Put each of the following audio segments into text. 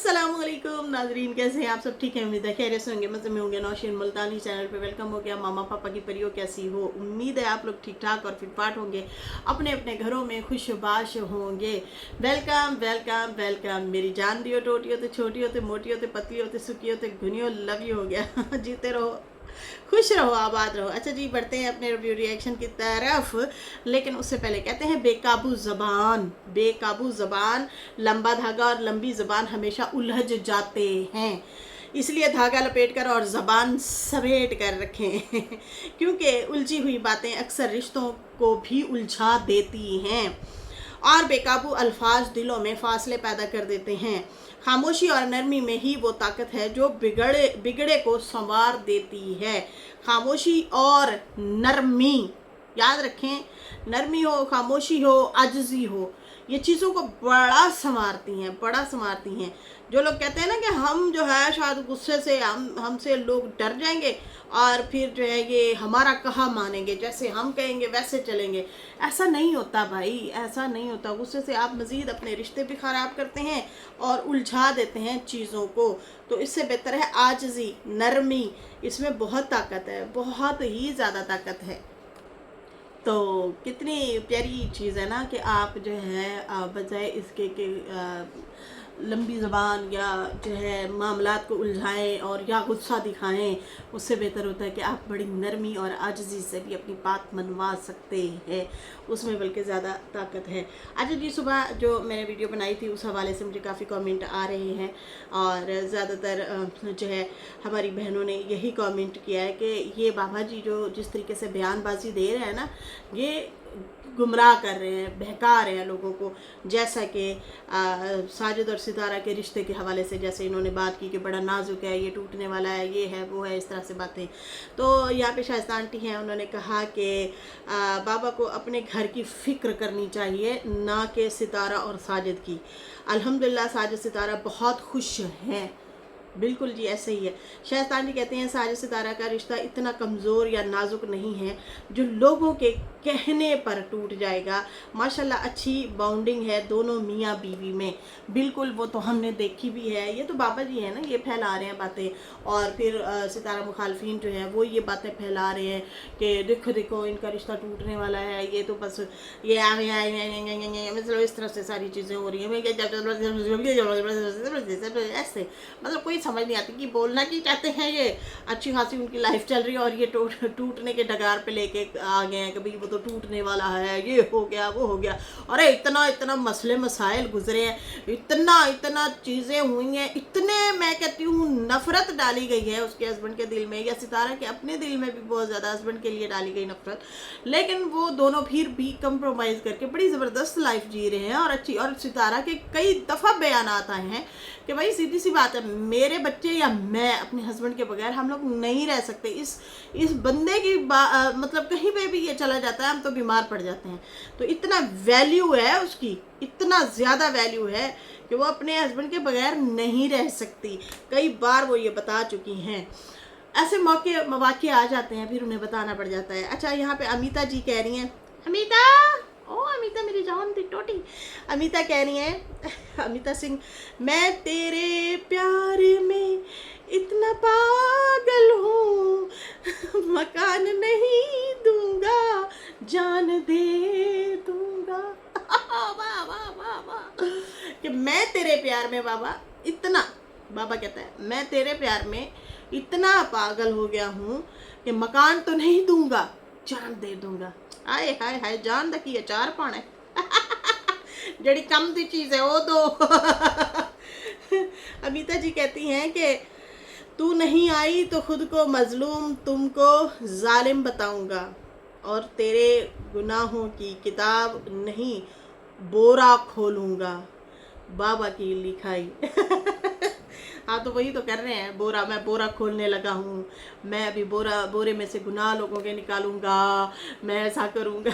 अस्सलामुअलैकुम नाजरीन, कैसे हैं आप सब? ठीक है, उम्मीद है खैरियत से होंगे, मज़े में होंगे। नौशीन मुल्तानी चैनल पे वेलकम हो गया। मामा पापा की परियों कैसी हो? उम्मीद है आप लोग ठीक ठाक और फिटफाट होंगे, अपने अपने घरों में खुशबाश होंगे। वेलकम वेलकम वेलकम मेरी जान दियो टोटी होते, छोटी होते, मोटी होते, पतली होते, सुखी होते, घुनियो, लव यू हो गया। जीते रहो, खुश रहो, आबाद रहो। अच्छा जी, बढ़ते हैं अपने रिव्यू रिएक्शन की तरफ, लेकिन उससे पहले कहते हैं बेकाबू ज़बान। बेकाबू ज़बान, लंबा धागा और लंबी ज़बान हमेशा उलझ जाते हैं, इसलिए धागा लपेट कर और ज़बान समेट कर रखें। क्योंकि उलझी हुई बातें अक्सर रिश्तों को भी उलझा देती हैं और बेकाबू अल्फाज दिलों में फासले पैदा कर देते हैं। खामोशी और नरमी में ही वो ताकत है जो बिगड़े बिगड़े को संवार देती है। खामोशी और नरमी, याद रखें, नरमी हो, खामोशी हो, आजिज़ी हो, ये चीज़ों को बड़ा संवारती हैं, बड़ा संवारती हैं। जो लोग कहते हैं ना कि हम जो है शायद गुस्से से हमसे लोग डर जाएंगे और फिर जो है ये हमारा कहा मानेंगे, जैसे हम कहेंगे वैसे चलेंगे, ऐसा नहीं होता भाई, ऐसा नहीं होता। गुस्से से आप मज़ीद अपने रिश्ते भी ख़राब करते हैं और उलझा देते हैं चीज़ों को। तो इससे बेहतर है आजिज़ी, नरमी, इसमें बहुत ताकत है, बहुत ही ज़्यादा ताकत है। तो कितनी प्यारी चीज़ है ना कि आप जो है बजाय इसके कि लंबी ज़बान या जो है मामलात को उलझाएं और या गुस्सा दिखाएं, उससे बेहतर होता है कि आप बड़ी नरमी और आजिज़ी से भी अपनी बात मनवा सकते हैं, उसमें बल्कि ज़्यादा ताकत है। अच्छा जी, सुबह जो मैंने वीडियो बनाई थी उस हवाले से मुझे काफ़ी कमेंट आ रहे हैं और ज़्यादातर जो है हमारी बहनों ने यही कमेंट किया है कि ये बाबा जी जो जिस तरीके से बयानबाजी दे रहे हैं ना, ये गुमराह कर रहे हैं, बहका रहे हैं लोगों को। जैसा कि साजिद और सितारा के रिश्ते के हवाले से जैसे इन्होंने बात की कि बड़ा नाजुक है, ये टूटने वाला है, ये है, वो है, इस तरह से बातें। तो यहाँ पे शाइस्ता आंटी हैं, उन्होंने कहा कि बाबा को अपने घर की फ़िक्र करनी चाहिए, ना कि सितारा और साजिद की। अल्हम्दुलिल्लाह साजिद सितारा बहुत खुश हैं। बिल्कुल जी, ऐसे ही है। शायस्तान जी कहते हैं साजिद सितारा का रिश्ता इतना कमज़ोर या नाजुक नहीं है जो लोगों के कहने पर टूट जाएगा। माशाल्लाह अच्छी बाउंडिंग है दोनों मियाँ बीवी में, बिल्कुल वो तो हमने देखी भी है। ये तो बाबा जी हैं ना, ये फैला रहे हैं बातें, और फिर सितारा मुखालफिन जो है वो ये बातें फैला रहे हैं कि देखो देखो इनका रिश्ता टूटने वाला है, ये तो बस ये मतलब इस तरह से सारी चीज़ें हो रही हैं। ऐसे मतलब कोई समझ नहीं आती कि बोलना क्या चाहते हैं। ये अच्छी खासी उनकी लाइफ चल रही है और ये टूटने के डगार पे लेके आ गए हैं कि भाई वो तो टूटने वाला है, ये हो गया, वो हो गया। अरे इतना इतना मसले मसाइल गुजरे हैं, इतना इतना चीज़ें हुई हैं, इतने मैं कहती हूँ नफ़रत डाली गई है उसके हस्बैंड के दिल में, या सितारा के अपने दिल में भी बहुत ज़्यादा हस्बैंड के लिए डाली गई नफ़रत। लेकिन वो दोनों फिर भी कंप्रोमाइज़ करके बड़ी ज़बरदस्त लाइफ जी रहे हैं और अच्छी। और सितारा के कई दफ़ा बयान आए हैं कि भाई सीधी सी बात है, मेरे बच्चे या मैं अपने हस्बैंड के बगैर हम लोग नहीं रह सकते। इस बंदे की मतलब कहीं पे भी ये चला जाता है हम तो बीमार पड़ जाते हैं। तो इतना वैल्यू है उसकी, इतना ज़्यादा वैल्यू है कि वो अपने हस्बैंड के बगैर नहीं रह सकती। कई बार वो ये बता चुकी हैं। ऐसे मौके आ जाते हैं, फिर उन्हें बताना पड़ जाता है। अच्छा, यहाँ पे अमिता जी कह रही हैं, अमिता, ओ अमिता मेरी जान दी टोटी, अमिता कह रही हैं, अमिता सिंह, मैं तेरे प्यार में इतना पागल हूँ, मकान नहीं दूंगा, जान दे दूंगा। वाह वाह वाह वाह, कि मैं तेरे प्यार में बाबा इतना, बाबा कहता है मैं तेरे प्यार में इतना पागल हो गया हूँ कि मकान तो नहीं दूंगा, जान दे दूंगा। आए हाय हाय, जान दा की अचार पाना है। जड़ी कम दी चीज़ है वो दो। अमिता जी कहती हैं कि तू नहीं आई तो खुद को मजलूम, तुमको जालिम बताऊंगा, और तेरे गुनाहों की किताब नहीं बोरा खोलूंगा। बाबा की लिखाई। हाँ, तो वही तो कर रहे हैं, बोरा, मैं बोरा खोलने लगा हूँ, मैं अभी बोरे में से गुनाह लोगों के निकालूंगा, मैं ऐसा करूँगा।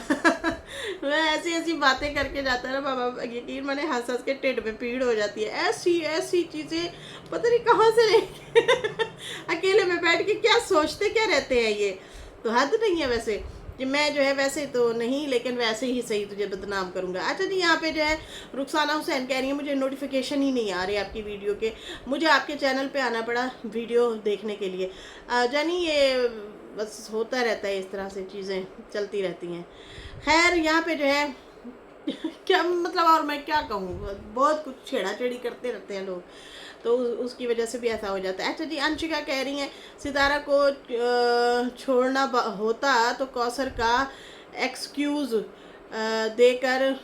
मैं ऐसी ऐसी बातें करके जाता है ना बाबा, यकीन माने हंस हंस के टेढ़ में पीड़ हो जाती है। ऐसी ऐसी चीज़ें पता नहीं कहाँ से लेके अकेले में बैठ के क्या सोचते क्या रहते हैं ये, तो हद नहीं है वैसे। जी मैं जो है वैसे तो नहीं, लेकिन वैसे ही सही तुझे बदनाम करूंगा। अच्छा जी, यहाँ पे जो है रुखसाना हुसैन कह रही है मुझे नोटिफिकेशन ही नहीं आ रही आपकी वीडियो के, मुझे आपके चैनल पे आना पड़ा वीडियो देखने के लिए। जानी ये बस होता रहता है, इस तरह से चीज़ें चलती रहती हैं। खैर यहाँ पे जो है क्या मतलब, और मैं क्या कहूँ, बहुत कुछ छेड़ा छेड़ी करते रहते हैं लोग, तो उसकी वजह से भी ऐसा हो जाता है। अच्छा जी, अंशिका कह रही हैं सितारा को छोड़ना होता तो कौसर का एक्सक्यूज़ देकर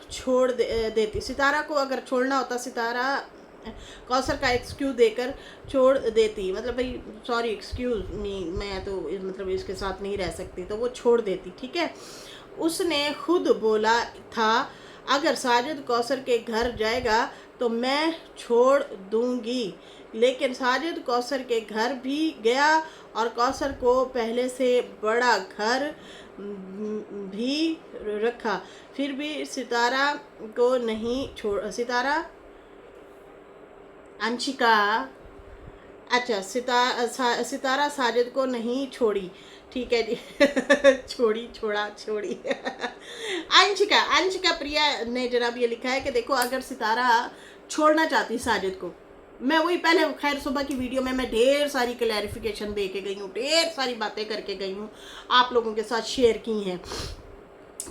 देती। सितारा को अगर छोड़ना होता, सितारा कौसर का एक्सक्यूज देकर छोड़ देती, मतलब भाई सॉरी एक्सक्यूज मी, मैं तो मतलब इसके साथ नहीं रह सकती, तो वो छोड़ देती। ठीक है, उसने खुद बोला था अगर साजिद कौसर के घर जाएगा तो मैं छोड़ दूंगी, लेकिन साजिद कौसर के घर भी गया और कौसर को पहले से बड़ा घर भी रखा, फिर भी सितारा को नहीं छोड़। सितारा अंशिका, अच्छा सितारा साजिद को नहीं छोड़ी, ठीक है जी छोड़ी अंशिका प्रिया ने जनाब ये लिखा है कि देखो अगर सितारा छोड़ना चाहती साजिद को, मैं वही पहले खैर सुबह की वीडियो में मैं ढेर सारी क्लैरिफिकेशन दे के गई हूँ, ढेर सारी बातें करके गई हूँ, आप लोगों के साथ शेयर की हैं,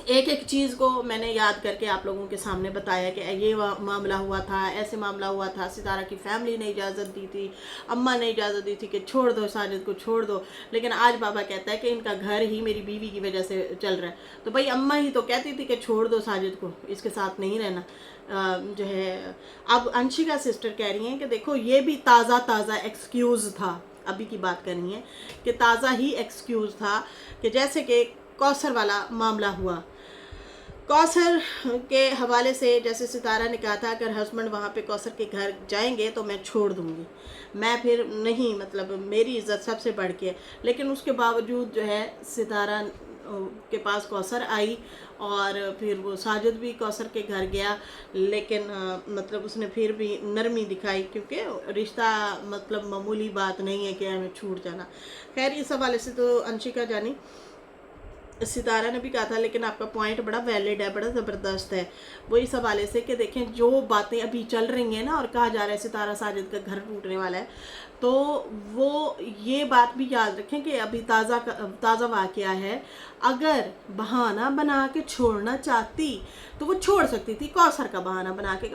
एक एक चीज़ को मैंने याद करके आप लोगों के सामने बताया कि ये मामला हुआ था, ऐसे मामला हुआ था, सितारा की फैमिली ने इजाज़त दी थी, अम्मा ने इजाज़त दी थी कि छोड़ दो साजिद को छोड़ दो, लेकिन आज बाबा कहता है कि इनका घर ही मेरी बीवी की वजह से चल रहा है। तो भाई अम्मा ही तो कहती थी कि छोड़ दो साजिद को, इसके साथ नहीं रहना। जो है अब अंशिका सिस्टर कह रही हैं कि देखो ये भी ताज़ा एक्सक्यूज़ था, अभी की बात करनी है कि ताज़ा ही एक्सक्यूज़ था कि जैसे कि कौसर वाला मामला हुआ, कौसर के हवाले से जैसे सितारा ने कहा था अगर हस्बैंड वहाँ पे कौसर के घर जाएंगे तो मैं छोड़ दूँगी, मैं फिर नहीं, मतलब मेरी इज़्ज़त सबसे बढ़ के, लेकिन उसके बावजूद जो है सितारा के पास कौसर आई और फिर वो साजिद भी कौसर के घर गया, लेकिन मतलब उसने फिर भी नरमी दिखाई, क्योंकि रिश्ता मतलब मामूली बात नहीं है कि हमें छूट जाना। खैर इस हवाले से तो अंशिका जानी सितारा ने भी कहा था, लेकिन आपका पॉइंट बड़ा वैलिड है, बड़ा ज़बरदस्त है, वो इस हवाले से कि देखें जो बातें अभी चल रही हैं ना और कहा जा रहा है सितारा साजिद का घर टूटने वाला है, तो वो ये बात भी याद रखें कि अभी ताज़ा वाक़या है, अगर बहाना बना के छोड़ना चाहती तो वो छोड़ सकती थी, कौसर का बहाना बना के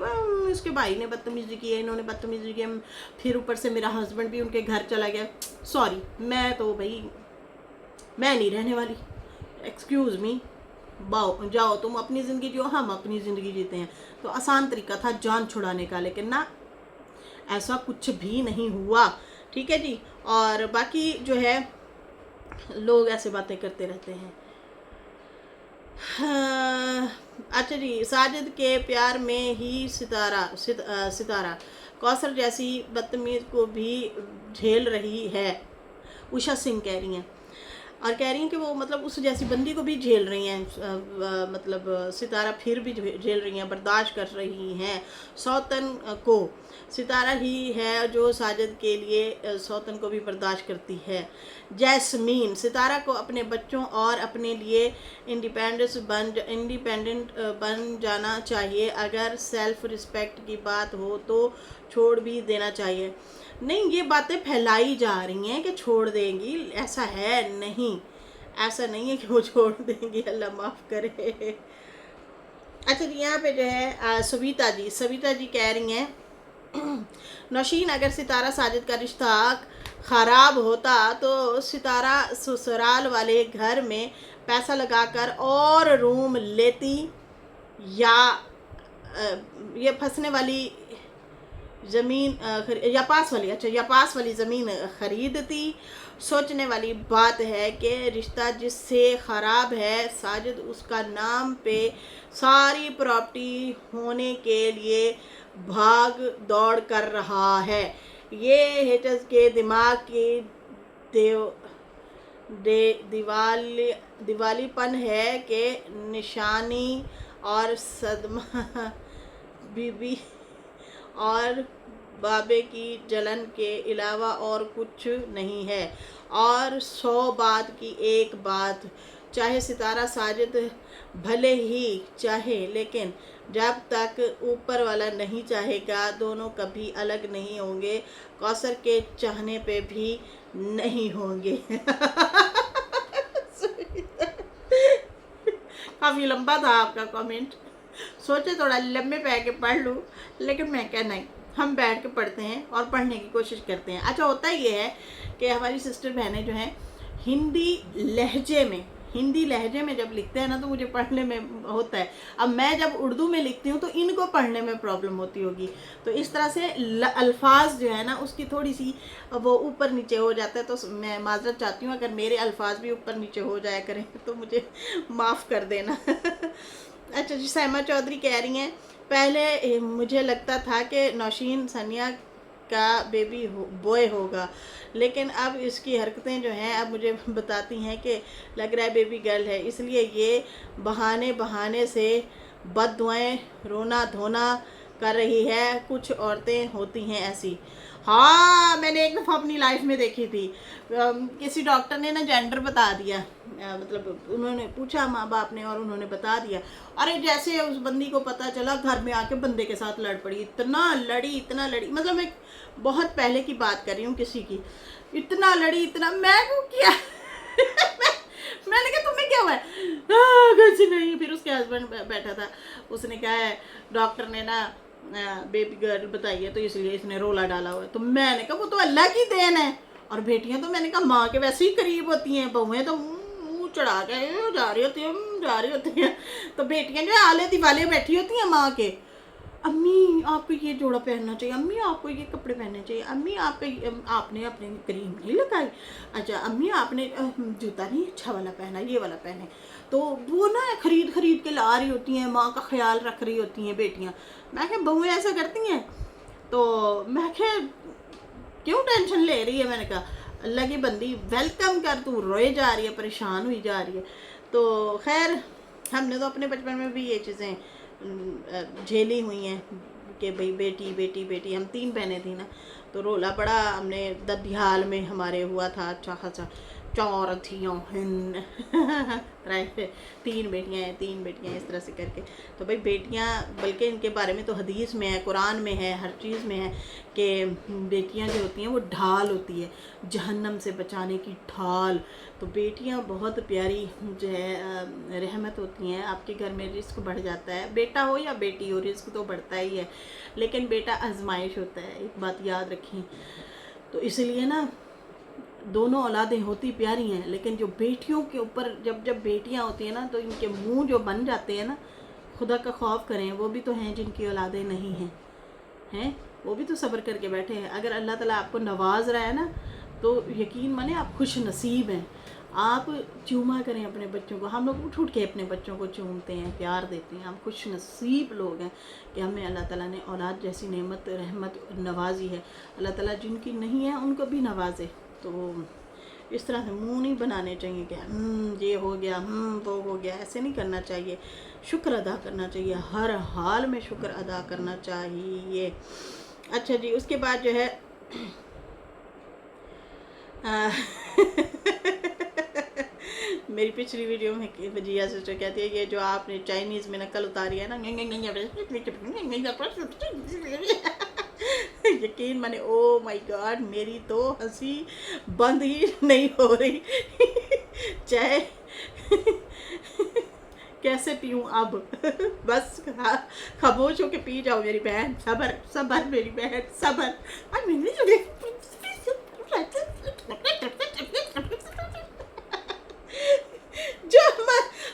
इसके भाई ने बदतमीज़ी की है, इन्होंने बदतमीज़ी की, फिर ऊपर से मेरा हस्बैंड भी उनके घर चला गया, सॉरी मैं तो भाई मैं नहीं रहने वाली, एक्सक्यूज़ मी, जाओ तुम अपनी ज़िंदगी जियो, हम अपनी ज़िंदगी जीते हैं। तो आसान तरीका था जान छुड़ाने का, लेकिन ना ऐसा कुछ भी नहीं हुआ। ठीक है जी, और बाकी जो है लोग ऐसे बातें करते रहते हैं। अच्छा जी, साजिद के प्यार में ही सितारा कौसर जैसी बदतमीज़ को भी झेल रही है, उषा सिंह कह रही हैं, और कह रही हैं कि वो मतलब उस जैसी बंदी को भी झेल रही हैं, मतलब सितारा फिर भी झेल रही हैं, बर्दाश्त कर रही हैं। सौतन को सितारा ही है जो साजिद के लिए सौतन को भी बर्दाश्त करती है। जैस्मीन, सितारा को अपने बच्चों और अपने लिए इंडिपेंडेंट बन जाना चाहिए, अगर सेल्फ रिस्पेक्ट की बात हो तो छोड़ भी देना चाहिए। नहीं, ये बातें फैलाई जा रही हैं कि छोड़ देंगी, ऐसा है नहीं, ऐसा नहीं है कि वो छोड़ देंगी, अल्लाह माफ़ करे। अच्छा जी, यहाँ पे जो है सविता जी कह रही हैं नौशीन अगर सितारा साजिद का रिश्ता ख़राब होता तो सितारा ससुराल वाले घर में पैसा लगाकर और रूम लेती या ये फंसने वाली ज़मीन या पास वाली ज़मीन ख़रीदती। सोचने वाली बात है कि रिश्ता जिससे ख़राब है साजिद उसका नाम पे सारी प्रॉपर्टी होने के लिए भाग दौड़ कर रहा है। ये हेटर्स के दिमाग की दिवालीपन है कि निशानी और सदमा बीबी और बाबे की जलन के अलावा और कुछ नहीं है, और 100 बात की एक बात चाहे सितारा साजिद भले ही चाहे, लेकिन जब तक ऊपर वाला नहीं चाहेगा दोनों कभी अलग नहीं होंगे, कौसर के चाहने पे भी नहीं होंगे। काफ़ी लंबा था आपका कमेंट, सोचे थोड़ा लंबे पे के पढ़ लूँ, लेकिन मैं क्या, नहीं, हम बैठ के पढ़ते हैं और पढ़ने की कोशिश करते हैं। अच्छा, होता ये है कि हमारी सिस्टर बहनें जो हैं हिंदी लहजे में जब लिखते हैं ना, तो मुझे पढ़ने में होता है। अब मैं जब उर्दू में लिखती हूँ तो इनको पढ़ने में प्रॉब्लम होती होगी, तो इस तरह से अल्फाज जो है ना उसकी थोड़ी सी वो ऊपर नीचे हो जाता है। तो मैं माजरत चाहती हूँ, अगर मेरे अल्फाज भी ऊपर नीचे हो जाया करें तो मुझे माफ़ कर देना। अच्छा जी, सैमा चौधरी कह रही हैं, पहले मुझे लगता था कि नौशीन सनिया का बेबी बॉय होगा, लेकिन अब इसकी हरकतें जो हैं अब मुझे बताती हैं कि लग रहा है बेबी गर्ल है, इसलिए ये बहाने से बद्दुआएं रोना धोना कर रही है। कुछ औरतें होती हैं ऐसी। हाँ, मैंने एक दफ़ा अपनी लाइफ में देखी थी, किसी डॉक्टर ने ना जेंडर बता दिया, मतलब उन्होंने पूछा माँ बाप ने और उन्होंने बता दिया। अरे जैसे उस बंदी को पता चला, घर में आके बंदे के साथ लड़ पड़ी, इतना लड़ी, मतलब मैं बहुत पहले की बात कर रही हूँ किसी की, इतना लड़ी, इतना, मैं को क्या मैंने कहा तुम्हें क्या हुआ है? कुछ नहीं। फिर उसके हस्बैंड बैठा था, उसने कहा है डॉक्टर ने ना बेबी गर्ल बताई है तो इसलिए इसने रोला डाला हुआ है। तो मैंने कहा वो तो अल्लाह की देन है, और बेटियां तो मैंने कहा माँ के वैसे ही करीब होती हैं, बहुएं तो मुँह चढ़ा के जा रही होती हैं, तो बेटियां जो है आले दिवाले बैठी होती हैं माँ के, अम्मी आपको ये जोड़ा पहनना चाहिए, अम्मी आपको ये कपड़े पहनने चाहिए, अम्मी आपने अपने क्रीम नहीं लगाई, अच्छा अम्मी आपने जूता नहीं अच्छा वाला पहना, ये वाला पहने। तो वो ना खरीद के ला रही होती हैं, माँ का ख्याल रख रही होती हैं बेटियाँ। मैं क्या बहुएं ऐसा करती हैं? तो मैं क्या क्यों टेंशन ले रही है? मैंने कहा अल्लाह की बंदी वेलकम कर, तू रोए जा रही है, परेशान हुई जा रही है। तो खैर हमने तो अपने बचपन में भी ये चीज़ें झेली हुई हैं कि भाई बेटी बेटी बेटी, हम 3 बहनें थी ना, तो रोला बड़ा हमने ददियाल में हमारे हुआ था अच्छा खासा, 4 थियों हिन राइट, 3 बेटियां हैं 3 बेटियां इस तरह से करके। तो भाई बेटियां, बल्कि इनके बारे में तो हदीस में है, कुरान में है, हर चीज़ में है कि बेटियां जो होती हैं वो ढाल होती है, जहन्नम से बचाने की ढाल। तो बेटियां बहुत प्यारी जो है रहमत होती हैं। आपके घर में रिस्क बढ़ जाता है, बेटा हो या बेटी हो, रिस्क तो बढ़ता ही है, लेकिन बेटा आजमाइश होता है, एक बात याद रखें। तो इसलिए ना दोनों औलादें होती प्यारी हैं, लेकिन जो बेटियों के ऊपर जब बेटियां होती हैं ना, तो इनके मुंह जो बन जाते हैं ना, खुदा का खौफ करें। वो भी तो हैं जिनकी औलादें नहीं हैं, वो भी तो सब्र करके बैठे हैं। अगर अल्लाह ताला आपको नवाज रहा है ना, तो यकीन माने आप खुश नसीब हैं। आप चूमा करें अपने बच्चों को, हम लोग उठ उठ के अपने बच्चों को चूमते हैं, प्यार देते हैं, हम खुश नसीब लोग हैं कि हमें अल्लाह ताला ने औलाद जैसी नेमत रहमत नवाजी है। अल्लाह ताला जिनकी नहीं है उनको भी नवाजे। तो इस तरह से मुंह नहीं बनाने चाहिए कि ये हो गया, वो हो गया, ऐसे नहीं करना चाहिए। शुक्र अदा करना चाहिए, हर हाल में शुक्र अदा करना चाहिए। अच्छा जी, उसके बाद जो है मेरी पिछली वीडियो में वजिया सिस्टर कहती है ये जो आपने चाइनीज़ में नकल उतारी है ना, यकीन माने ओ माय गॉड, मेरी तो हंसी बंद ही नहीं हो रही। चाहे कैसे पीऊँ अब, बस खामोश होके पी जाओ मेरी बहन, सबर सबर मेरी बहन सबर। जो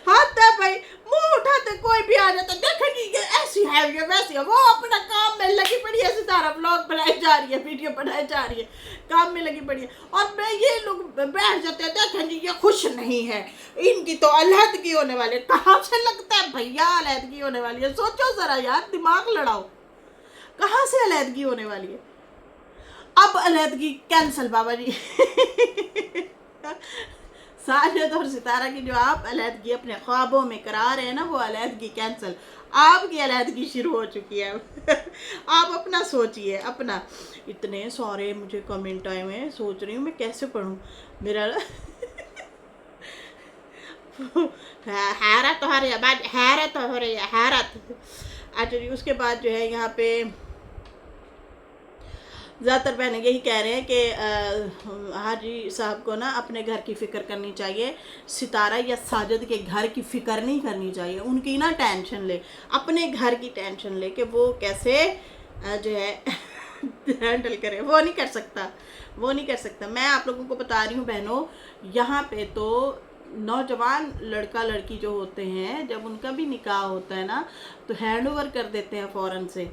हाथ है भाई, मुंह उठाते कोई भी आ जाता, देखेंगी ऐसी है ये वैसी है, वो अपना काम में लगी पड़ी है, सारा ब्लॉग बनाई जा रही है, वीडियो बनाई जा रही है, काम में लगी पड़ी है, और मैं ये लोग बैठ जाते हैं, देखेंगे ये खुश नहीं है, इनकी तो अलहदगी होने वाली है। कहाँ से लगता है भैया अलहदगी होने वाली है? सोचो जरा यार, दिमाग लड़ाओ, कहाँ से अलहदगी होने वाली है? अब अलहदगी कैंसल बाबा जी। साजिद और सितारा की जो आप अलहदगी अपने ख्वाबों में करा रहे हैं ना, वो अलहदगी कैंसल, आपकी अलहदगी शुरू हो चुकी है। आप अपना सोचिए अपना। इतने सारे मुझे कमेंट आए हुए हैं, सोच रही हूँ मैं कैसे पढ़ूँ। मेरा हैरत हो रही है, हैरत हो रही है, हैरत। अच्छा जी, उसके बाद जो है यहाँ पे ज़्यादातर बहनें यही कह रहे हैं कि हाजी साहब को ना अपने घर की फ़िक्र करनी चाहिए, सितारा या साजिद के घर की फ़िक्र नहीं करनी चाहिए। उनकी ना टेंशन ले, अपने घर की टेंशन ले कि वो कैसे जो है हैंडल करे। वो नहीं कर सकता, वो नहीं कर सकता। मैं आप लोगों को बता रही हूँ बहनों, यहाँ पे तो नौजवान लड़का लड़की जो होते हैं, जब उनका भी निकाह होता है ना, तो हैंड ओवर कर देते हैं फ़ौरन से।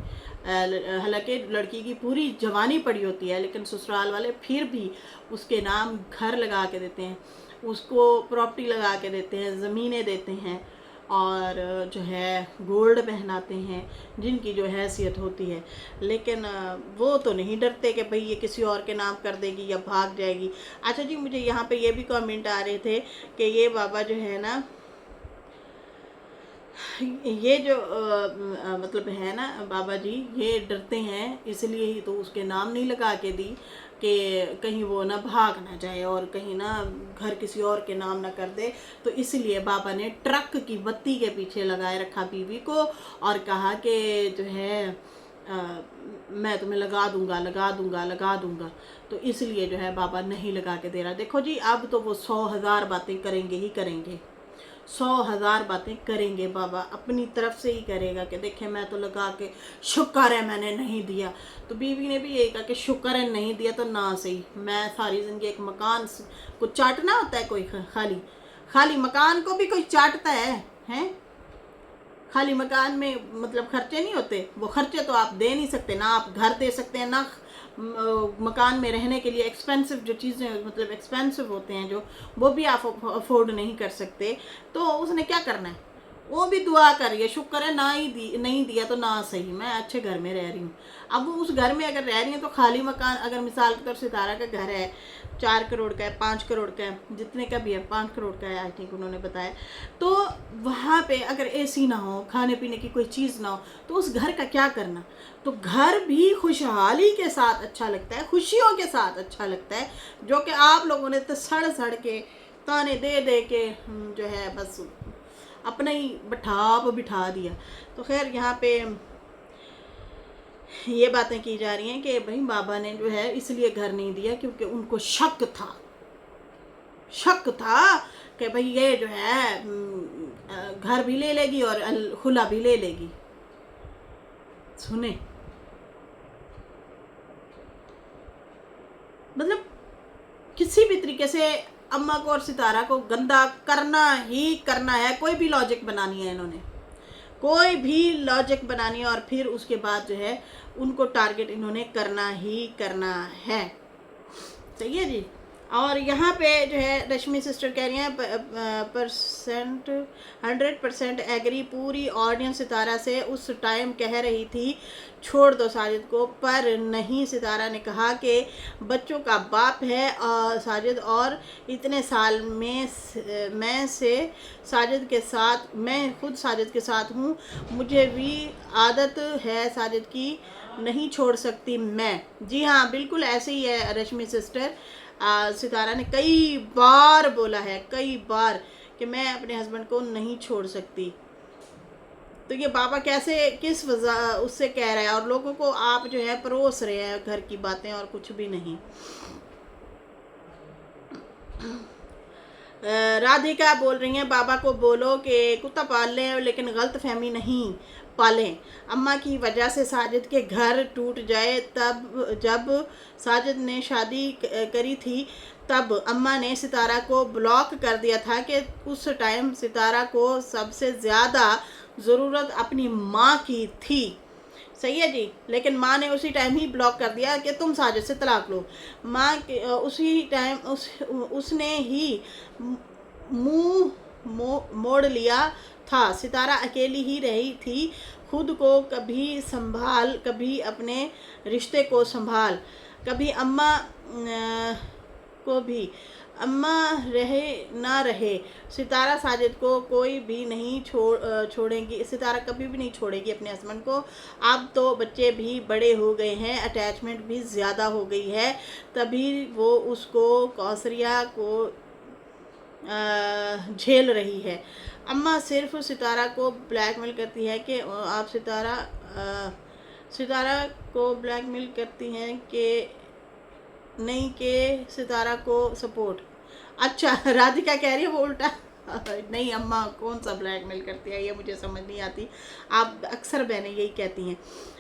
हालांकि लड़की की पूरी जवानी पड़ी होती है, लेकिन ससुराल वाले फिर भी उसके नाम घर लगा के देते हैं, उसको प्रॉपर्टी लगा के देते हैं, ज़मीनें देते हैं, और जो है गोल्ड पहनाते हैं, जिनकी जो हैसियत होती है। लेकिन वो तो नहीं डरते कि भाई ये किसी और के नाम कर देगी या भाग जाएगी। अच्छा जी, मुझे यहाँ पे ये भी कमेंट आ रहे थे कि ये बाबा जो है ना, ये जो मतलब है ना बाबा जी, ये डरते हैं, इसलिए ही तो उसके नाम नहीं लगा के दी कि कहीं वो ना भाग ना जाए और कहीं ना घर किसी और के नाम ना कर दे। तो इसलिए बाबा ने ट्रक की बत्ती के पीछे लगाए रखा बीवी को और कहा कि जो है मैं तुम्हें लगा दूंगा, लगा दूंगा, लगा दूंगा। तो इसलिए जो है बाबा नहीं लगा के दे रहा। देखो जी, अब तो वो 100,000 बातें करेंगे ही करेंगे, 100,000 बातें करेंगे। बाबा अपनी तरफ से ही करेगा कि देखे मैं तो लगा के, शुक्र है मैंने नहीं दिया। तो बीवी ने भी यही कहा कि शुक्र है नहीं दिया तो ना सही, मैं सारी जिंदगी एक मकान को चाटना होता है, कोई खाली खाली मकान को भी कोई चाटता है, हैं? खाली मकान में मतलब खर्चे नहीं होते, वो खर्चे तो आप दे नहीं सकते, ना आप घर दे सकते हैं, ना मकान में रहने के लिए एक्सपेंसिव जो चीज़ें मतलब एक्सपेंसिव होते हैं जो, वो भी आप अफोर्ड नहीं कर सकते। तो उसने क्या करना है, वो भी दुआ करिए, शुक्र है ना ही नहीं दिया तो ना सही, मैं अच्छे घर में रह रही हूँ। अब वो उस घर में अगर रह रही है तो खाली मकान, अगर मिसाल के तौर सितारा का घर है 4 करोड़ का है, 5 करोड़ का है, जितने का भी है, 5 करोड़ का है आई थिंक उन्होंने बताया, तो वहाँ पे अगर एसी ना हो, खाने पीने की कोई चीज़ ना हो, तो उस घर का क्या करना। तो घर भी खुशहाली के साथ अच्छा लगता है, खुशियों के साथ अच्छा लगता है, जो कि आप लोगों ने तो सड़ सड़ के ताने दे दे के जो है बस अपना ही बिठा दिया। तो खैर यहाँ पे ये बातें की जा रही हैं कि भाई बाबा ने जो है इसलिए घर नहीं दिया क्योंकि उनको शक था कि भाई ये जो है घर भी ले लेगी और खुला भी ले लेगी। सुने, मतलब किसी भी तरीके से अम्मा को और सितारा को गंदा करना ही करना है, कोई भी लॉजिक बनानी है इन्होंने, कोई भी लॉजिक बनानी है, और फिर उसके बाद जो है उनको टारगेट इन्होंने करना ही करना है। सही है जी। और यहाँ पे जो है रश्मि सिस्टर कह रही हैं 100% एग्री, पूरी ऑडियंस सितारा से उस टाइम कह रही थी छोड़ दो साजिद को, पर नहीं, सितारा ने कहा कि बच्चों का बाप है साजिद, और इतने साल में मैं खुद साजिद के साथ हूँ, मुझे भी आदत है साजिद की, नहीं छोड़ सकती मैं। जी हाँ, बिल्कुल ऐसे ही है रश्मि सिस्टर। सितारा ने कई बार बोला है, कई बार, कि मैं अपने हस्बैंड को नहीं छोड़ सकती। तो ये बाबा कैसे किस वजह उससे कह रहा है, और लोगों को आप जो है परोस रहे हैं घर की बातें और कुछ भी नहीं। राधिका बोल रही हैं बाबा को बोलो कि कुत्ता पाल लें लेकिन गलत फहमी नहीं पालें। अम्मा की वजह से साजिद के घर टूट जाए, तब जब साजिद ने शादी करी थी तब अम्मा ने सितारा को ब्लॉक कर दिया था कि उस टाइम सितारा को सबसे ज़्यादा ज़रूरत अपनी माँ की थी। सही है जी, लेकिन माँ ने उसी टाइम ही ब्लॉक कर दिया कि तुम साजिद से तलाक लो। माँ उसी टाइम उसने ही मुंह मोड़ लिया था। सितारा अकेली ही रही थी, खुद को कभी संभाल, कभी अपने रिश्ते को संभाल, कभी अम्मा को भी। अम्मा रहे ना रहे, सितारा साजिद को कोई भी नहीं छोड़ेगी, सितारा कभी भी नहीं छोड़ेगी अपने हस्बैंड को। अब तो बच्चे भी बड़े हो गए हैं, अटैचमेंट भी ज़्यादा हो गई है, तभी वो उसको कौसरिया को झेल रही है। अम्मा सिर्फ सितारा को ब्लैकमेल करती है कि आप सितारा को ब्लैकमेल करती हैं कि नहीं के सितारा को सपोर्ट। अच्छा, राधिका कह रही है वो उल्टा। नहीं अम्मा कौन सा ब्लैकमेल करती है, ये मुझे समझ नहीं आती। आप अक्सर बहनें यही कहती हैं।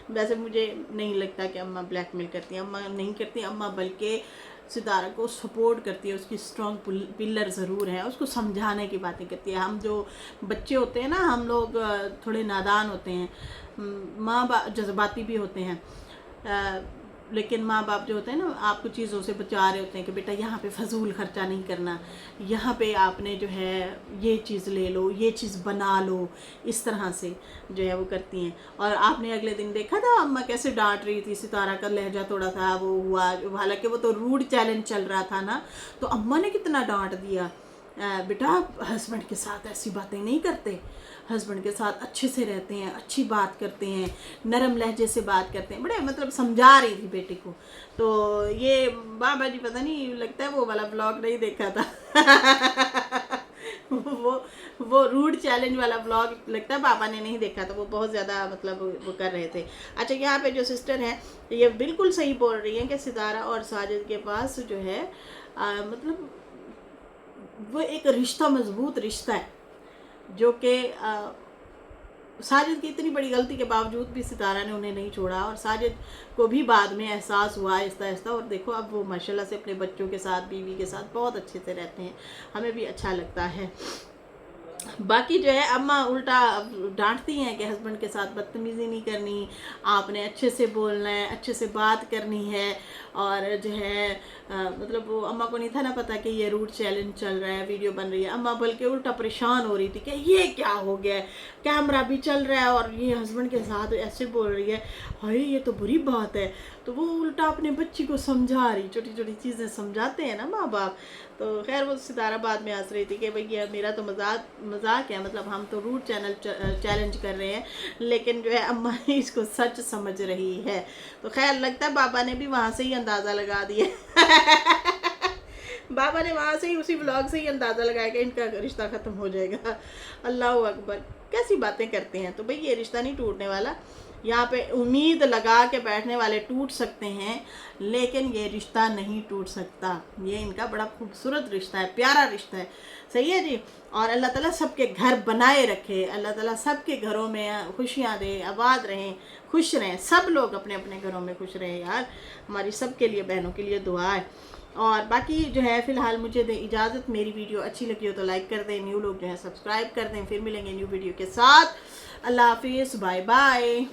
वैसे मुझे नहीं लगता कि अम्मा ब्लैकमेल करती हैं, अम्मा नहीं करती। अम्मा बल्कि सितारा को सपोर्ट करती है, उसकी स्ट्रॉन्ग पिलर ज़रूर है, उसको समझाने की बातें करती है। हम जो बच्चे होते हैं ना, हम लोग थोड़े नादान होते हैं, माँ बाप जज्बाती भी होते हैं, लेकिन माँ बाप जो होते हैं ना, आपको चीज़ों से बचा रहे होते हैं कि बेटा यहाँ पे फजूल खर्चा नहीं करना, यहाँ पे आपने जो है ये चीज़ ले लो, ये चीज़ बना लो, इस तरह से जो है वो करती हैं। और आपने अगले दिन देखा था अम्मा कैसे डांट रही थी, सितारा का लहजा थोड़ा सा वो हुआ, हालांकि वो तो रूड चैलेंज चल रहा था ना, तो अम्मा ने कितना डांट दिया, बेटा हस्बैंड के साथ ऐसी बातें नहीं करते, हस्बैंड के साथ अच्छे से रहते हैं, अच्छी बात करते हैं, नरम लहजे से बात करते हैं, बड़े मतलब समझा रही थी बेटे को। तो ये बाबा जी पता नहीं, लगता है वो वाला ब्लॉग नहीं देखा था। वो रूड चैलेंज वाला ब्लॉग लगता है पापा ने नहीं देखा था, वो बहुत ज़्यादा मतलब वो कर रहे थे। अच्छा, यहाँ पे जो सिस्टर हैं ये बिल्कुल सही बोल रही हैं कि सितारा और साजिद के पास जो है मतलब वो एक रिश्ता, मजबूत रिश्ता है, जो कि साजिद की इतनी बड़ी गलती के बावजूद भी सितारा ने उन्हें नहीं छोड़ा, और साजिद को भी बाद में एहसास हुआ आहिस्ता आहिस्ता, और देखो अब वो माशाल्लाह से अपने बच्चों के साथ, बीवी के साथ बहुत अच्छे से रहते हैं, हमें भी अच्छा लगता है। बाकी जो है अम्मा उल्टा डांटती हैं कि हस्बैंड के साथ बदतमीज़ी नहीं करनी, आपने अच्छे से बोलना है, अच्छे से बात करनी है, और जो है मतलब वो अम्मा को नहीं था ना पता कि ये रूट चैलेंज चल रहा है, वीडियो बन रही है। अम्मा बल्कि उल्टा परेशान हो रही थी कि ये क्या हो गया है, कैमरा भी चल रहा है और ये हस्बैंड के साथ ऐसे बोल रही है, हाय ये तो बुरी बात है। तो वो उल्टा अपने बच्ची को समझा रही, छोटी छोटी चीज़ें समझाते हैं ना माँ बाप। तो खैर वो सितारा बाद में हंस रही थी कि भैया मेरा तो मजाक है, मतलब हम तो रूट चैलेंज कर रहे हैं, लेकिन जो है अम्मा ने इसको सच समझ रही है। तो खैर लगता है बाबा ने भी वहाँ से ही अंदाज़ा लगा दिया। बाबा ने वहाँ से ही उसी व्लॉग से ही अंदाज़ा लगाया कि इनका रिश्ता ख़त्म हो जाएगा। अल्लाह अकबर, कैसी बातें करते हैं। तो भाई ये रिश्ता नहीं टूटने वाला, यहाँ पे उम्मीद लगा के बैठने वाले टूट सकते हैं, लेकिन ये रिश्ता नहीं टूट सकता। ये इनका बड़ा खूबसूरत रिश्ता है, प्यारा रिश्ता है, सही है जी। और अल्लाह ताला सबके घर बनाए रखे, अल्लाह ताला सबके घरों में खुशियाँ दे, आबाद रहें, खुश रहें, सब लोग अपने अपने घरों में खुश रहें यार। हमारी सबके लिए, बहनों के लिए दुआ है। और बाकी जो है फ़िलहाल मुझे दे इजाज़त। मेरी वीडियो अच्छी लगी हो तो लाइक कर दें, न्यू लोग जो है सब्सक्राइब कर दें। फिर मिलेंगे न्यू वीडियो के साथ। अल्लाह हाफिज़, बाय बाय।